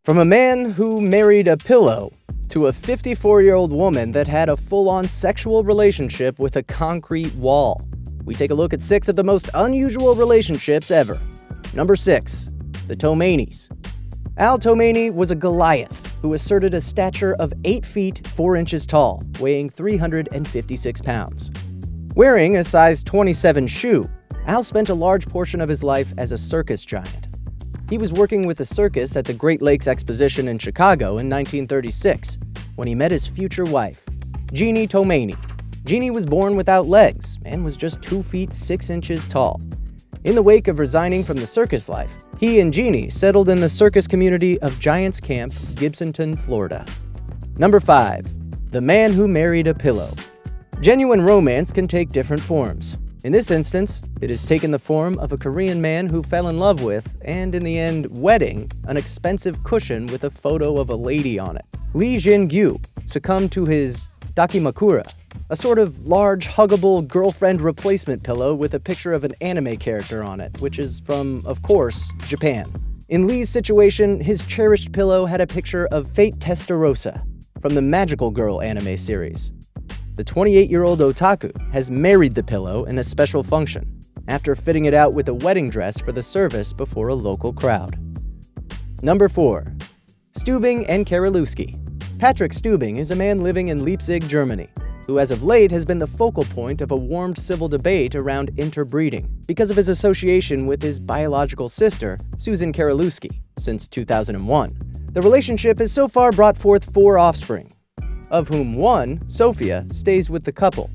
From a man who married a pillow to a 54-year-old woman that had a full-on sexual relationship with a concrete wall, we take a look at 6 of the most unusual relationships ever. Number 6. The Ptomaines. Al Ptomaine was a Goliath who asserted a stature of 8 feet 4 inches tall, weighing 356 pounds. Wearing a size 27 shoe, Al spent a large portion of his life as a circus giant. He was working with a circus at the Great Lakes Exposition in Chicago in 1936 when he met his future wife, Jeannie Ptomaine. Jeannie was born without legs and was just 2 feet 6 inches tall. In the wake of resigning from the circus life, he and Jeannie settled in the circus community of Giants Camp, Gibsonton, Florida. Number 5. The man who married a pillow. Genuine romance can take different forms. In this instance, it has taken the form of a Korean man who fell in love with, and in the end, wedding, an expensive cushion with a photo of a lady on it. Lee Jin-gyu succumbed to his dakimakura, a sort of large, huggable girlfriend replacement pillow with a picture of an anime character on it, which is from, of course, Japan. In Lee's situation, his cherished pillow had a picture of Fate Testarossa from the Magical Girl anime series. The 28-year-old otaku has married the pillow in a special function, after fitting it out with a wedding dress for the service before a local crowd. Number 4. Stubing and Karolewski. Patrick Stubing is a man living in Leipzig, Germany, who as of late has been the focal point of a warmed civil debate around interbreeding because of his association with his biological sister, Susan Karolewski, since 2001. The relationship has so far brought forth 4 offspring, of whom one, Sophia, stays with the couple.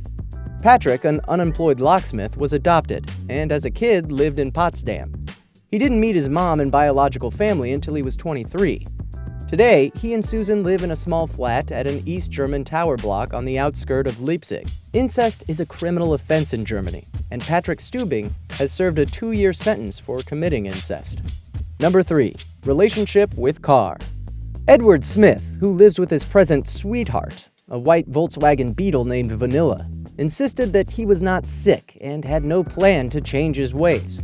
Patrick, an unemployed locksmith, was adopted, and as a kid lived in Potsdam. He didn't meet his mom and biological family until he was 23. Today, he and Susan live in a small flat at an East German tower block on the outskirts of Leipzig. Incest is a criminal offense in Germany, and Patrick Stubing has served a 2-year sentence for committing incest. Number 3. Relationship with car. Edward Smith, who lives with his present sweetheart, a white Volkswagen Beetle named Vanilla, insisted that he was not sick and had no plan to change his ways.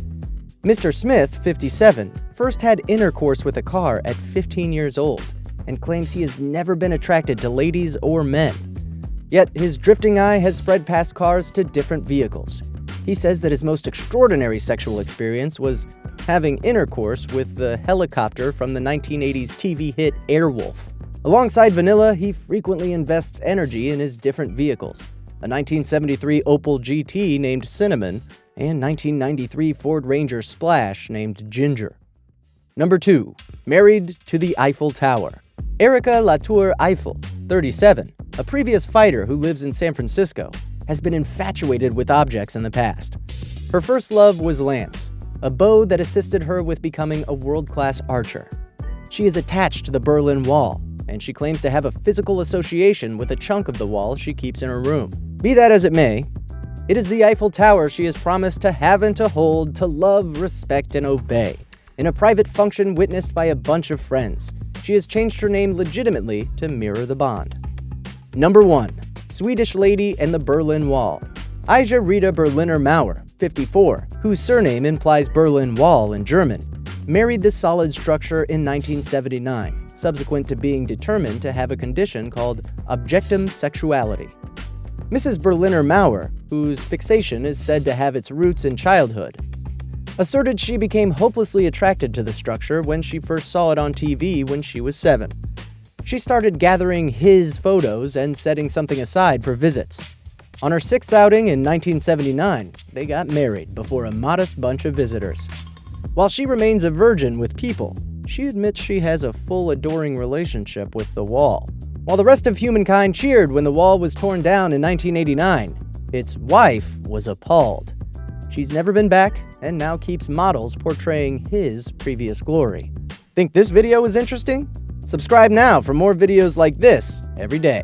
Mr. Smith, 57, first had intercourse with a car at 15 years old and claims he has never been attracted to ladies or men. Yet his drifting eye has spread past cars to different vehicles. He says that his most extraordinary sexual experience was having intercourse with the helicopter from the 1980s TV hit Airwolf. Alongside Vanilla, he frequently invests energy in his different vehicles, a 1973 Opel GT named Cinnamon, and 1993 Ford Ranger Splash named Ginger. Number 2. Married to the Eiffel Tower. Erika Latour Eiffel, 37, a previous fighter who lives in San Francisco, has been infatuated with objects in the past. Her first love was Lance, a bow that assisted her with becoming a world-class archer. She is attached to the Berlin Wall, and she claims to have a physical association with a chunk of the wall she keeps in her room. Be that as it may, it is the Eiffel Tower she has promised to have and to hold, to love, respect, and obey. In a private function witnessed by a bunch of friends, she has changed her name legitimately to mirror the bond. Number 1. Swedish Lady and the Berlin Wall. Aja Rita Berliner Mauer, 54, whose surname implies Berlin Wall in German, married the solid structure in 1979, subsequent to being determined to have a condition called objectum sexuality. Mrs. Berliner Mauer, whose fixation is said to have its roots in childhood, asserted she became hopelessly attracted to the structure when she first saw it on TV when she was 7. She started gathering his photos and setting something aside for visits. On her 6th outing in 1979, they got married before a modest bunch of visitors. While she remains a virgin with people, she admits she has a full adoring relationship with the wall. While the rest of humankind cheered when the wall was torn down in 1989, its wife was appalled. She's never been back and now keeps models portraying his previous glory. Think this video is interesting? Subscribe now for more videos like this every day.